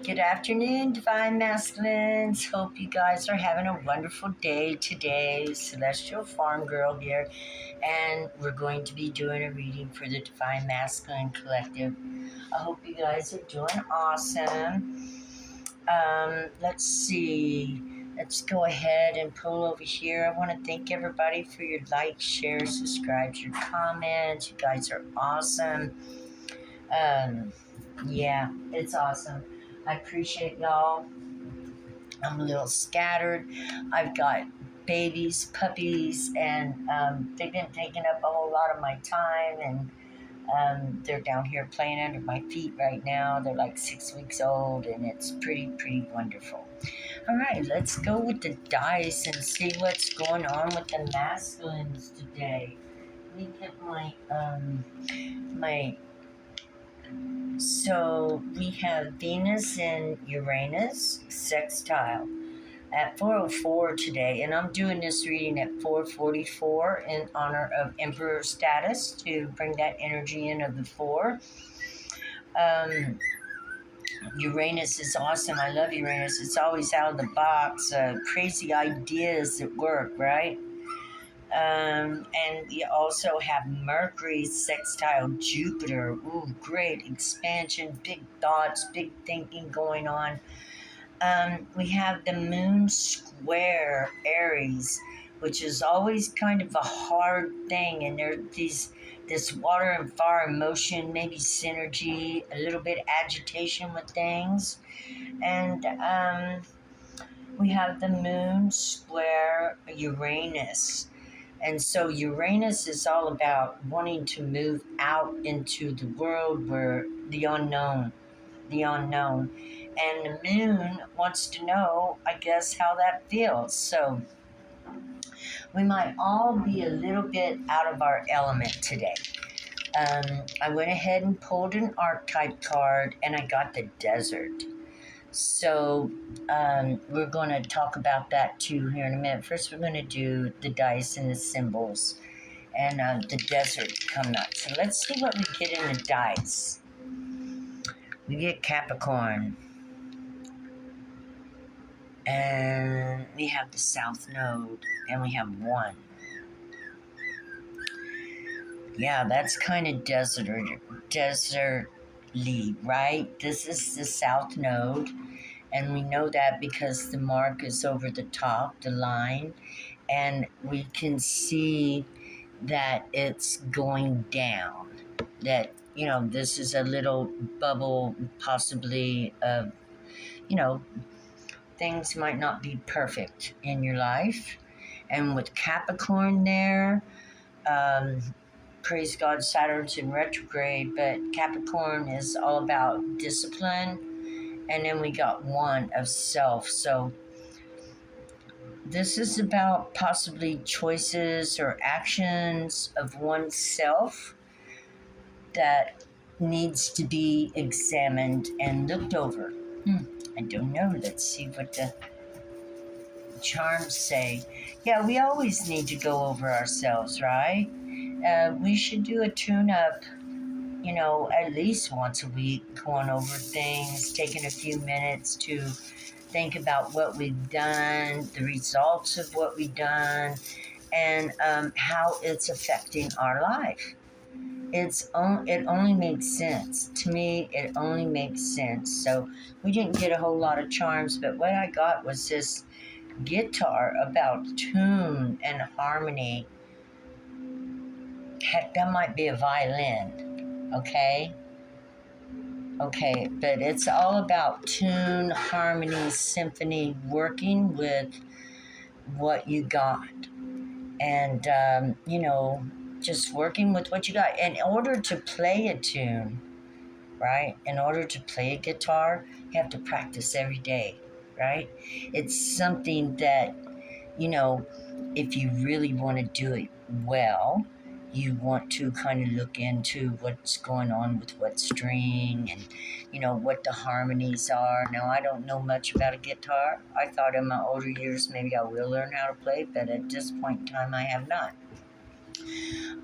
Good afternoon, Divine Masculines. Hope you guys are having a wonderful day today. Celestial Farm Girl here, and we're going to be doing a reading for the Divine Masculine Collective. I hope you guys are doing awesome. Let's see. Let's go ahead and pull over here. I want to thank everybody for your likes, shares, subscribes, your comments. You guys are awesome. Yeah, it's awesome. I appreciate y'all. I'm a little scattered. I've got babies, puppies, and they've been taking up a whole lot of my time, and they're down here playing under my feet right now. They're like 6 weeks old, and it's pretty wonderful. All right, let's go with the dice and see what's going on with the masculines today. Let me get my so we have Venus and Uranus sextile at 4:04 today, and I'm doing this reading at 4:44 in honor of Emperor status to bring that energy in of the four. Uranus is awesome. I love Uranus. It's always out of the box. Crazy ideas that work, right? And we also have Mercury sextile Jupiter. Ooh, great expansion, big thoughts, big thinking going on. We have the Moon square Aries, which is always kind of a hard thing, and there's this water and fire emotion, maybe synergy, a little bit agitation with things, and we have the Moon square Uranus. And so Uranus is all about wanting to move out into the world where the unknown. And the moon wants to know, I guess, how that feels. So we might all be a little bit out of our element today. I went ahead and pulled an archetype card, and I got the desert. So we're going to talk about that too here in a minute. First, we're going to do the dice and the symbols and the desert coming up. So let's see what we get in the dice. We get Capricorn. And we have the South Node. And we have 1. Yeah, that's kind of desertly, right? This is the South Node. And we know that because the mark is over the top, the line. And we can see that it's going down. That, this is a little bubble, possibly of, things might not be perfect in your life. And with Capricorn there, praise God, Saturn's in retrograde, but Capricorn is all about discipline. And then we got 1 of self. So this is about possibly choices or actions of oneself that needs to be examined and looked over. I don't know. Let's see what the charms say. Yeah, we always need to go over ourselves, right? We should do a tune-up, at least once a week, going over things, taking a few minutes to think about what we've done, the results of what we've done, and how it's affecting our life. It only makes sense. To me, it only makes sense. So we didn't get a whole lot of charms, but what I got was this guitar about tune and harmony. Heck, that might be a violin, okay? Okay, but it's all about tune, harmony, symphony, working with what you got. And, just working with what you got. In order to play a tune, right? In order to play a guitar, you have to practice every day, right? It's something that, if you really want to do it well, you want to kind of look into what's going on with what string and, what the harmonies are. Now, I don't know much about a guitar. I thought in my older years maybe I will learn how to play, but at this point in time I have not.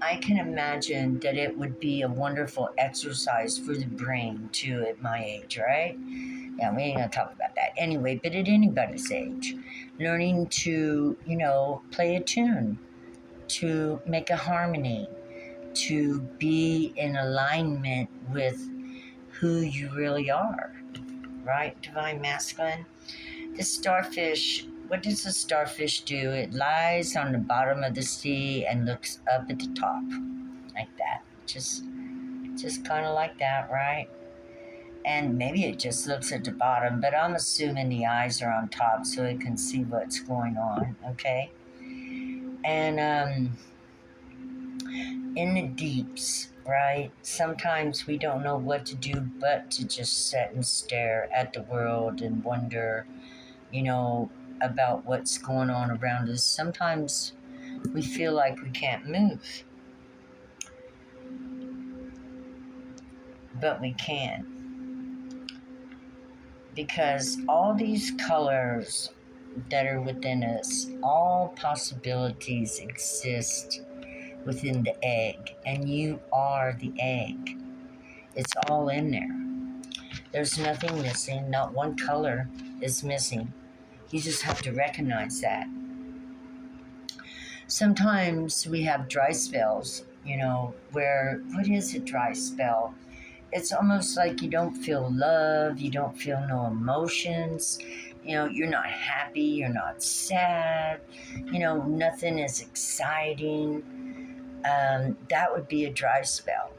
I can imagine that it would be a wonderful exercise for the brain too at my age, right? Yeah, we ain't gonna talk about that anyway, but at anybody's age, learning to, play a tune, to make a harmony, to be in alignment with who you really are, right? Divine Masculine. The starfish, what does the starfish do? It lies on the bottom of the sea and looks up at the top, like that. Just kind of like that, right? And maybe it just looks at the bottom, but I'm assuming the eyes are on top so it can see what's going on, okay? And in the deeps, right? Sometimes we don't know what to do but to just sit and stare at the world and wonder, about what's going on around us. Sometimes we feel like we can't move, but we can. Because all these colors that are within us, all possibilities exist within the egg, and you are the egg. It's all in there. There's nothing missing, not one color is missing. You just have to recognize that. Sometimes we have dry spells, where, what is a dry spell? It's almost like you don't feel love, you don't feel no emotions, you're not happy, you're not sad, nothing is exciting. That would be a dry spell.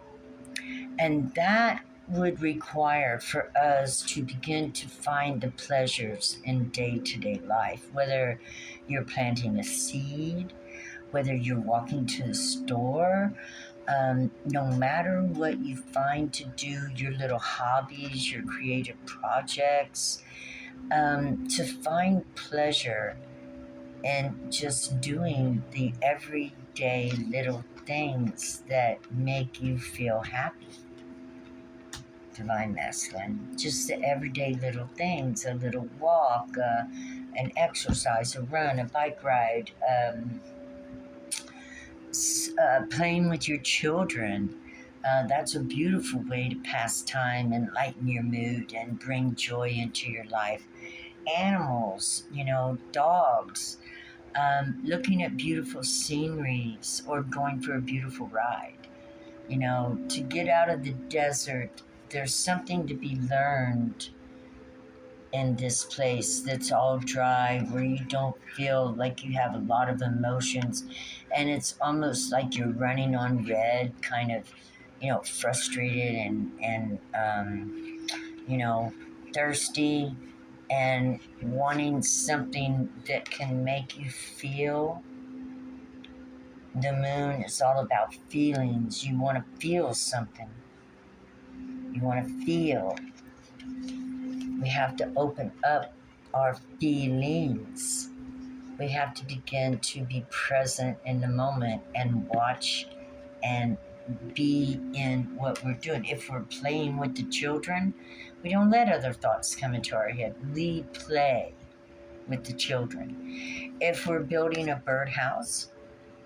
And that would require for us to begin to find the pleasures in day-to-day life, whether you're planting a seed, whether you're walking to the store, no matter what you find to do, your little hobbies, your creative projects, to find pleasure in just doing the everyday little things that make you feel happy. Divine Masculine, just the everyday little things, a little walk, an exercise, a run, a bike ride, playing with your children. That's a beautiful way to pass time and lighten your mood and bring joy into your life. Animals, dogs, looking at beautiful sceneries or going for a beautiful ride. To get out of the desert, there's something to be learned in this place that's all dry, where you don't feel like you have a lot of emotions, and it's almost like you're running on red, kind of, frustrated and thirsty and wanting something that can make you feel. The moon is all about feelings. You want to feel something. You want to feel. We have to open up our feelings. We have to begin to be present in the moment and watch and be in what we're doing. If we're playing with the children, we don't let other thoughts come into our head. We play with the children. If we're building a birdhouse,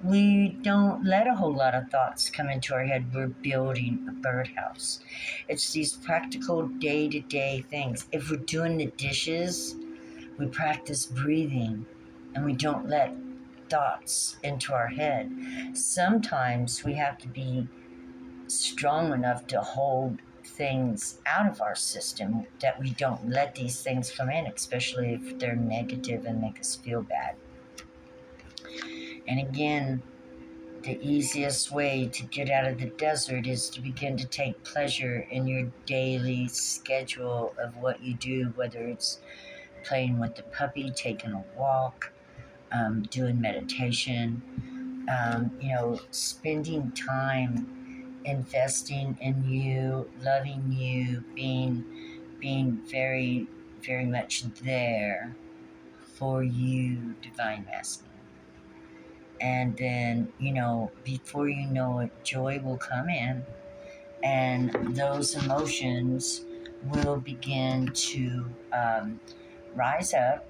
we don't let a whole lot of thoughts come into our head. We're building a birdhouse. It's these practical day-to-day things. If we're doing the dishes, we practice breathing and we don't let thoughts into our head. Sometimes we have to be strong enough to hold things out of our system, that we don't let these things come in, especially if they're negative and make us feel bad. And again, the easiest way to get out of the desert is to begin to take pleasure in your daily schedule of what you do, whether it's playing with the puppy, taking a walk, doing meditation, spending time investing in you, loving you, being very, very much there for you, Divine Masculine. And then, before you know it, joy will come in, and those emotions will begin to rise up,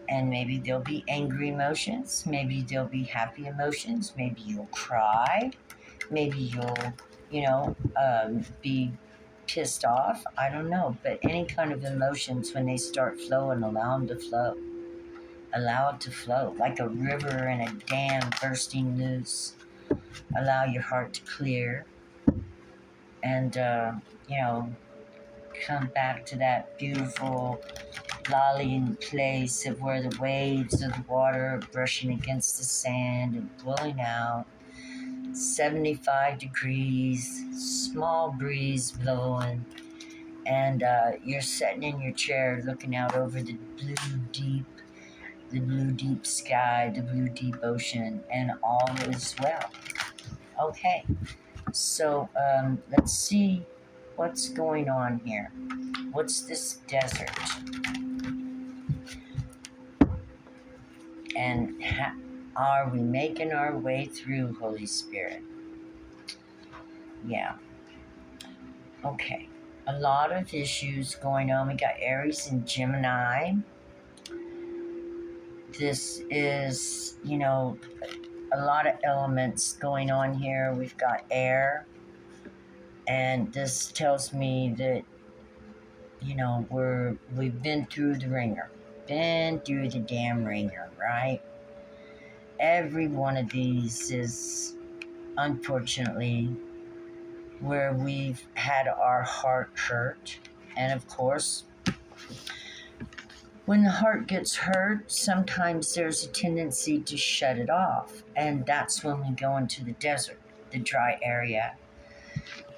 And maybe there'll be angry emotions, maybe there'll be happy emotions, maybe you'll cry, maybe you'll, be pissed off. I don't know. But any kind of emotions, when they start flowing, allow them to flow. Allow it to flow like a river in a dam bursting loose. Allow your heart to clear and, come back to that beautiful lollying place of where the waves of the water are brushing against the sand and blowing out. 75 degrees, small breeze blowing, and you're sitting in your chair looking out over the blue deep sky, the blue deep ocean, and all is well. Okay, so let's see what's going on here. What's this desert? And are we making our way through, Holy Spirit? Yeah. Okay. A lot of issues going on. We got Aries and Gemini. This is, a lot of elements going on here. We've got air, and this tells me that, we've been through the ringer. Been through the damn ringer, right? Every one of these is unfortunately where we've had our heart hurt. And of course, when the heart gets hurt, sometimes there's a tendency to shut it off. And that's when we go into the desert, the dry area.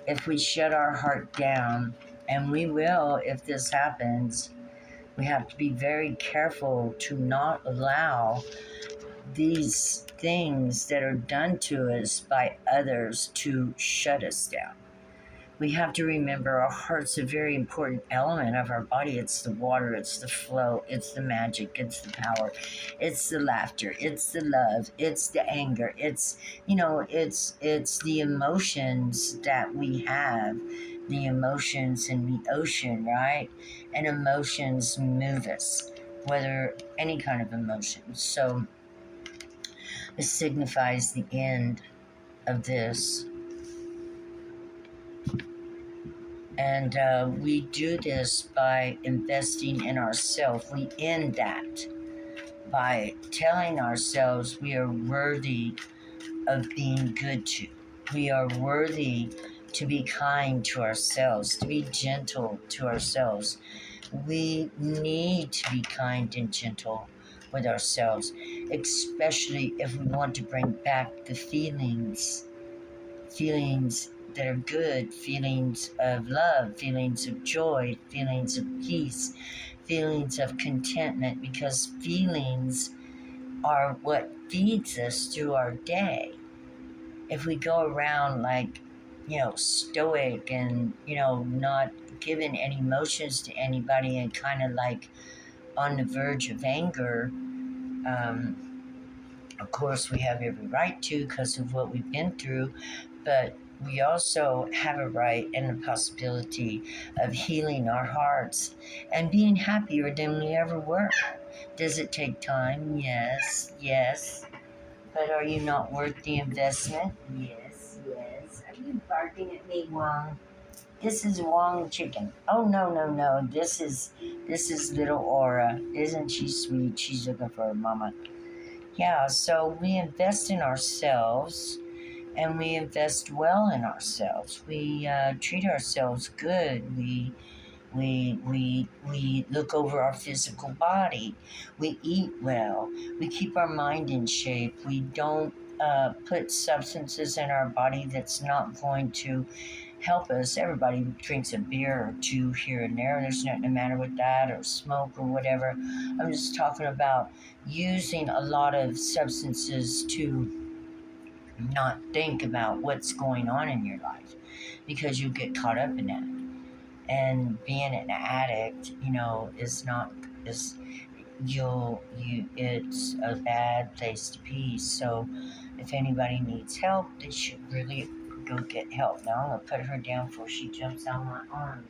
If we shut our heart down, and we will if this happens, we have to be very careful to not allow these things that are done to us by others to shut us down. We have to remember our heart's a very important element of our body. It's the water, it's the flow, it's the magic, it's the power, it's the laughter, it's the love, it's the anger, it's the emotions that we have, the emotions in the ocean, right? And emotions move us, whether any kind of emotion. So it signifies the end of this. And we do this by investing in ourselves. We end that by telling ourselves we are worthy of being good to. We are worthy to be kind to ourselves, to be gentle to ourselves. We need to be kind and gentle with ourselves, especially if we want to bring back the feelings that are good, feelings of love, feelings of joy, feelings of peace, feelings of contentment, because feelings are what feeds us through our day. If we go around like, stoic and, not giving any emotions to anybody and kind of like on the verge of anger, of course we have every right to because of what we've been through, but we also have a right and the possibility of healing our hearts and being happier than we ever were. Does it take time? Yes. But are you not worth the investment? Yes. Are you barking at me, Wong? This is Wong Chicken. Oh, no. This is little Aura. Isn't she sweet? She's looking for her mama. Yeah, so we invest in ourselves, and we invest well in ourselves. We treat ourselves good. We look over our physical body. We eat well. We keep our mind in shape. We don't put substances in our body that's not going to help us. Everybody drinks a beer or two here and there. There's nothing the matter with that, or smoke or whatever. I'm just talking about using a lot of substances to not think about what's going on in your life, because you get caught up in that. And being an addict, it's a bad place to be. So if anybody needs help, they should really go get help. Now I'm gonna put her down before she jumps out my arms.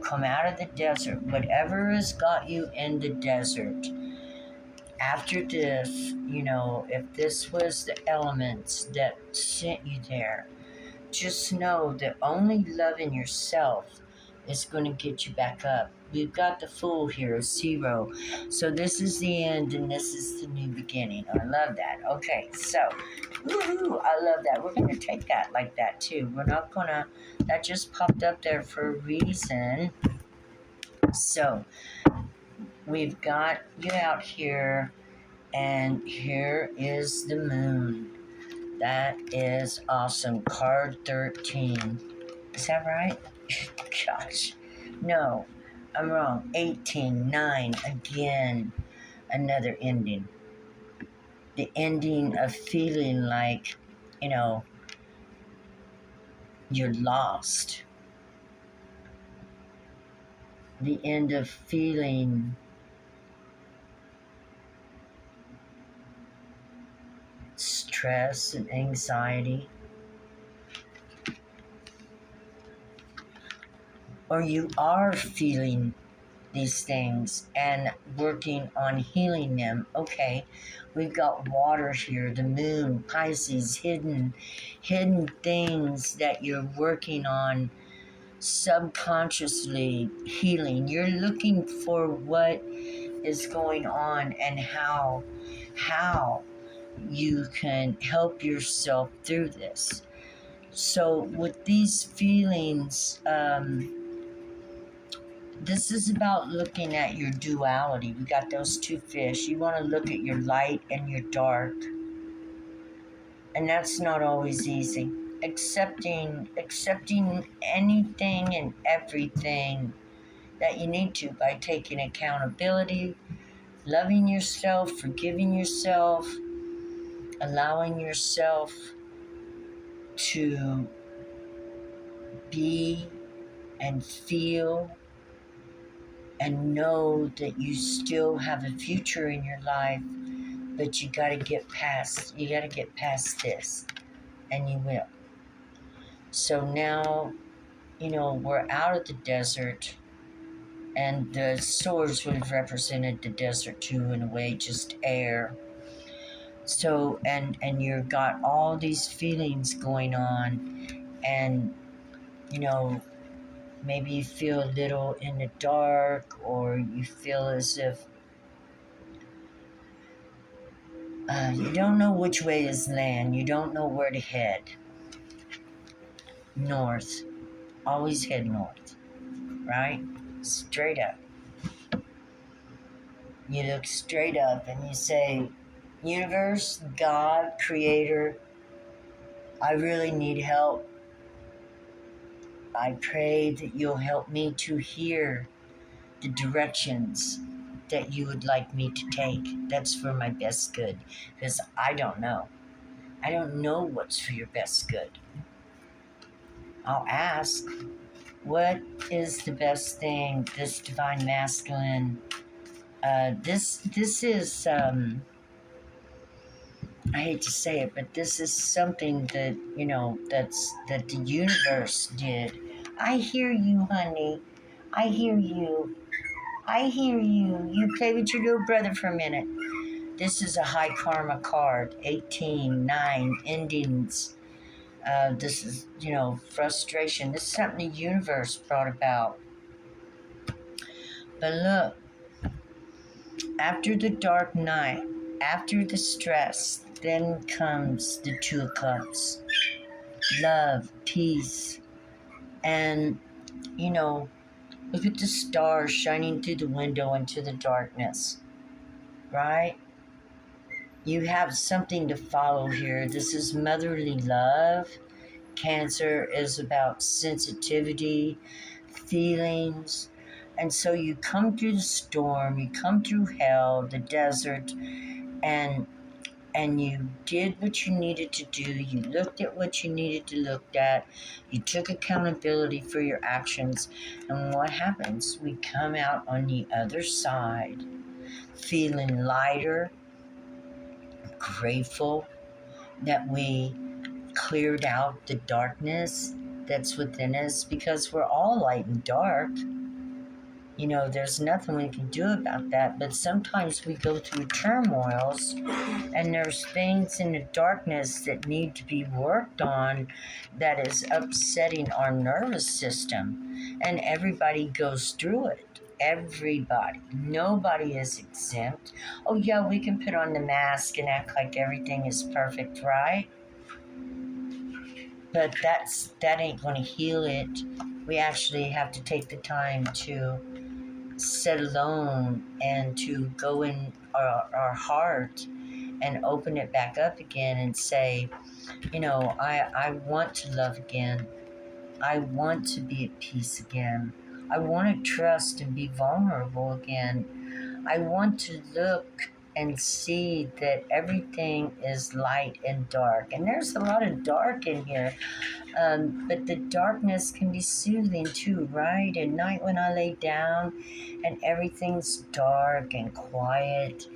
Come out of the desert. Whatever has got you in the desert, after this, if this was the elements that sent you there, just know that only loving yourself is going to get you back up. We've got the Fool here, 0. So this is the end and this is the new beginning. I love that. Okay, so, woohoo, I love that. We're going to take that like that too. We're not going to, that just popped up there for a reason. So, we've got you out here, and here is the moon. That is awesome. Card 13. Is that right? Gosh. No, I'm wrong. 18, 9, again. Another ending. The ending of feeling like, you're lost. The end of feeling stress and anxiety. Or you are feeling these things and working on healing them. Okay, we've got water here, the moon, Pisces, hidden things that you're working on subconsciously healing. You're looking for what is going on and how you can help yourself through this. So with these feelings, this is about looking at your duality. We got those two fish. You want to look at your light and your dark. And that's not always easy. Accepting anything and everything that you need to by taking accountability, loving yourself, forgiving yourself, allowing yourself to be and feel and know that you still have a future in your life, but you got to get past this, and you will. So now, we're out of the desert, and the swords would have represented the desert too, in a way, just air. So, and you've got all these feelings going on, and, maybe you feel a little in the dark, or you feel as if you don't know which way is land. You don't know where to head. North. Always head north. Right? Straight up. You look straight up and you say, Universe, God, Creator, I really need help. I pray that you'll help me to hear the directions that you would like me to take. That's for my best good. Because I don't know. I don't know what's for your best good. I'll ask, what is the best thing, this divine masculine? This is, I hate to say it, but this is something that, that the universe did. I hear you, honey. I hear you. I hear you. You play with your little brother for a minute. This is a high karma card. 18, 9, endings. This is, frustration. This is something the universe brought about. But look, after the dark night, after the stress, then comes the Two of Cups. Love, peace, and, look at the stars shining through the window into the darkness, right? You have something to follow here. This is motherly love. Cancer is about sensitivity, feelings. And so you come through the storm, you come through hell, the desert, and you did what you needed to do. You looked at what you needed to look at. You took accountability for your actions. And what happens? We come out on the other side feeling lighter, grateful that we cleared out the darkness that's within us, because we're all light and dark. There's nothing we can do about that. But sometimes we go through turmoils, and there's things in the darkness that need to be worked on that is upsetting our nervous system. And everybody goes through it. Everybody. Nobody is exempt. Oh, yeah, we can put on the mask and act like everything is perfect, right? But that ain't going to heal it. We actually have to take the time to sit alone and to go in our heart and open it back up again and say, I want to love again. I want to be at peace again. I want to trust and be vulnerable again. I want to look and see that everything is light and dark. And there's a lot of dark in here. But the darkness can be soothing too, right? At night when I lay down and everything's dark and quiet,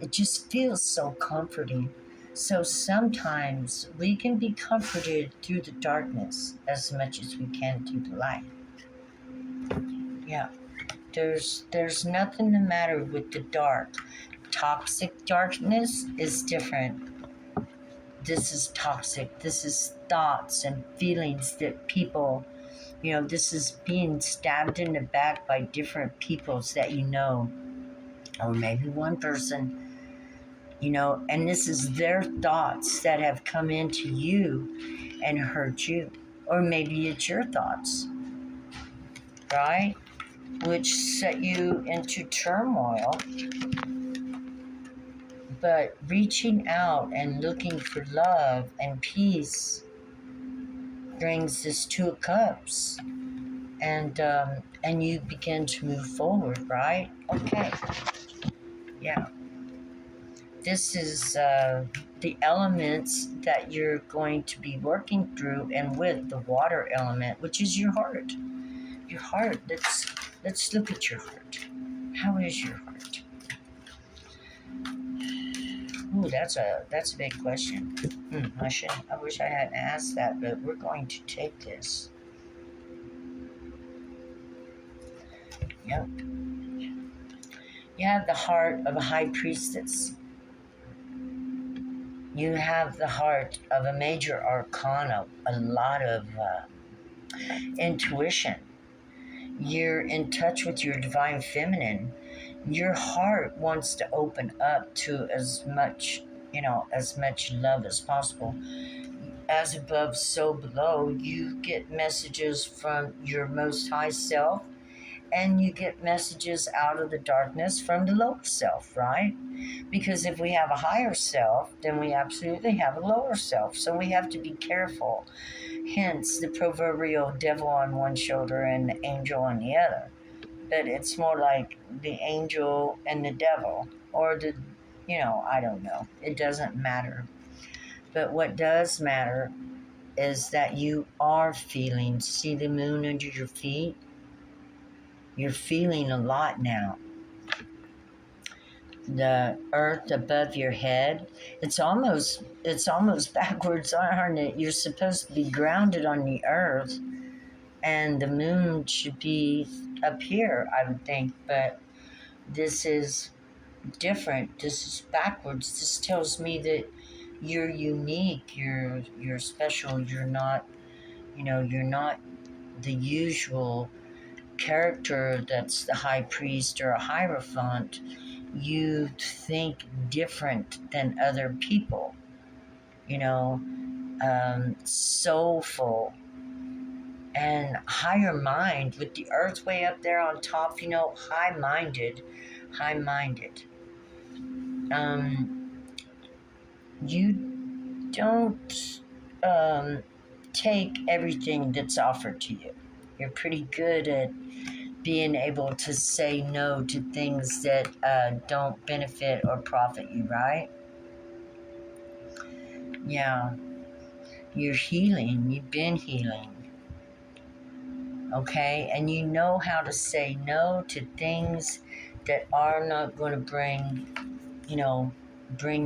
it just feels so comforting. So sometimes we can be comforted through the darkness as much as we can through the light. Yeah, there's nothing the matter with the dark. Toxic darkness is different. This is toxic. This is thoughts and feelings that people, this is being stabbed in the back by different peoples that or maybe one person, and this is their thoughts that have come into you and hurt you. Or maybe it's your thoughts, right? Which set you into turmoil. But reaching out and looking for love and peace brings this Two of Cups, and you begin to move forward, right? Okay, yeah. This is the elements that you're going to be working through, and with the water element, which is your heart. Your heart. Let's look at your heart. How is your heart? Ooh, that's a big question. I wish I hadn't asked that, but we're going to take this. Yep. You have the heart of a high priestess. You have the heart of a major arcana, a lot of intuition. You're in touch with your divine feminine. Your heart wants to open up to as much love as possible. As above, so below. You get messages from your most high self, and you get messages out of the darkness from the lower self, right? Because if we have a higher self, then we absolutely have a lower self. So we have to be careful. Hence the proverbial devil on one shoulder and the angel on the other. But it's more like the angel and the devil, or I don't know. It doesn't matter. But what does matter is that you are feeling. See the moon under your feet? You're feeling a lot now. The earth above your head, it's almost backwards, aren't it? You're supposed to be grounded on the earth, and the moon should be up here, I would think, but this is different. This is backwards. This tells me that you're unique, you're special. You're not the usual character that's the high priest or a hierophant. You think different than other people, soulful and higher mind, with the earth way up there on top, high-minded. You don't take everything that's offered to you. You're pretty good at being able to say no to things that don't benefit or profit you, right? Yeah. You're healing. You've been healing. Okay? And you know how to say no to things that are not going to bring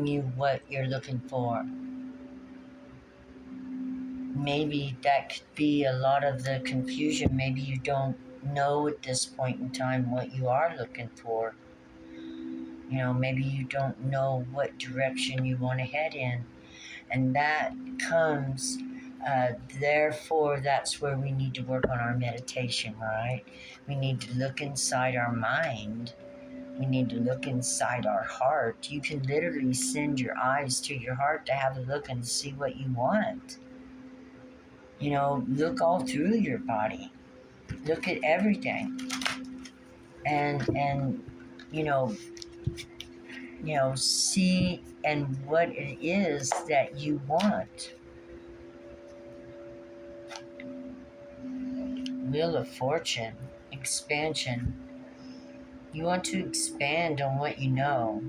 you what you're looking for. Maybe that could be a lot of the confusion. Maybe you don't know at this point in time what you are looking for. You know, maybe you don't know what direction you want to head in, and that comes. Therefore, that's where we need to work on our meditation, right? We need to look inside our mind. We need to look inside our heart. You can literally send your eyes to your heart to have a look and see what you want. You know, look all through your body. Look at everything. And see and what it is that you want. Wheel of Fortune, expansion. You want to expand on what you know.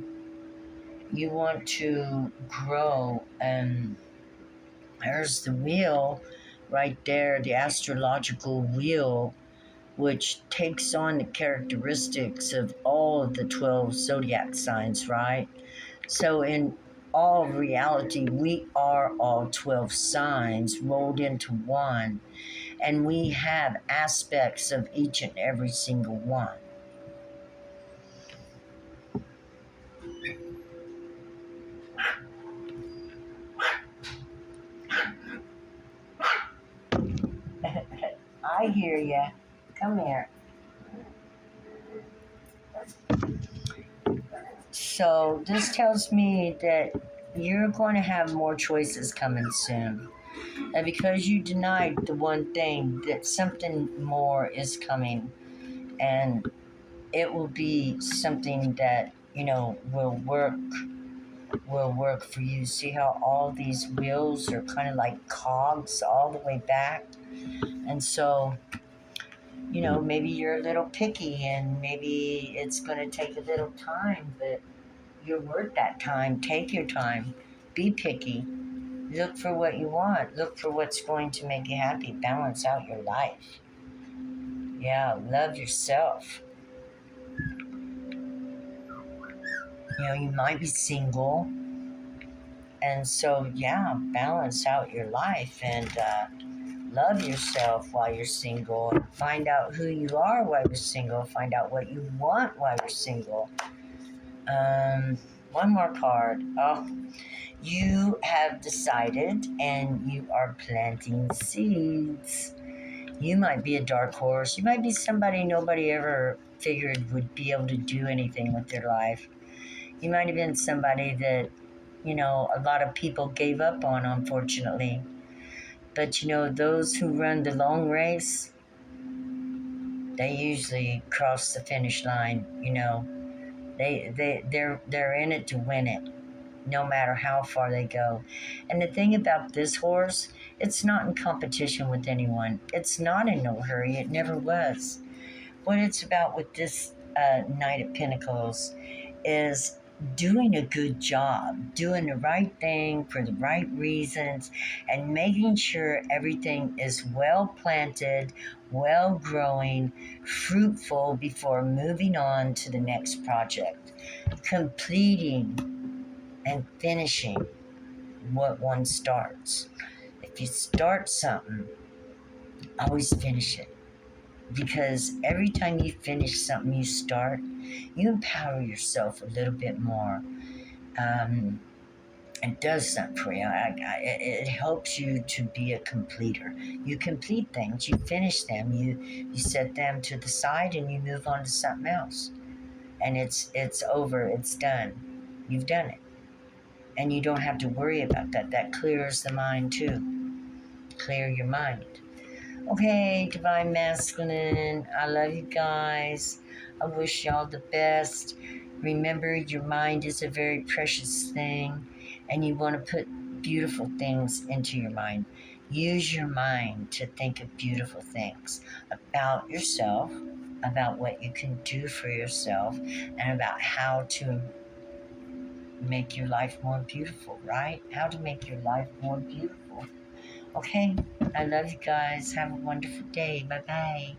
You want to grow, and there's the wheel right there, the astrological wheel, which takes on the characteristics of all of the 12 zodiac signs, right? So, in all reality, we are all 12 signs rolled into one, and we have aspects of each and every single one. I hear ya. Come here. So, this tells me that you're going to have more choices coming soon. And because you denied the one thing, that something more is coming. And it will be something that, will work for you. See how all these wheels are kind of like cogs all the way back? And so, maybe you're a little picky and maybe it's going to take a little time, but you're worth that time. Take your time. Be picky. Look for what you want. Look for what's going to make you happy. Balance out your life. Yeah, love yourself. You might be single. And so, yeah, balance out your life and love yourself while you're single. And find out who you are while you're single. Find out what you want while you're single. One more card. Oh, you have decided and you are planting seeds. You might be a dark horse. You might be somebody nobody ever figured would be able to do anything with their life. You might have been somebody that, a lot of people gave up on, unfortunately. But, those who run the long race, they usually cross the finish line, They're in it to win it, no matter how far they go. And the thing about this horse, it's not in competition with anyone. It's not in no hurry. It never was. What it's about with this Knight of Pentacles is doing a good job, doing the right thing for the right reasons, and making sure everything is well planted, well growing, fruitful before moving on to the next project. Completing and finishing what one starts. If you start something, always finish it. Because every time you finish something you start, you empower yourself a little bit more. It does something for you. It helps you to be a completer. You complete things, you finish them, you set them to the side, and you move on to something else. And it's over. It's done. You've done it, and you don't have to worry about that. That clears the mind too. Clear your mind. Okay, Divine Masculine, I love you guys. I wish y'all the best. Remember, your mind is a very precious thing, and you want to put beautiful things into your mind. Use your mind to think of beautiful things about yourself, about what you can do for yourself, and about how to make your life more beautiful, right? How to make your life more beautiful. Okay, I love you guys. Have a wonderful day. Bye-bye.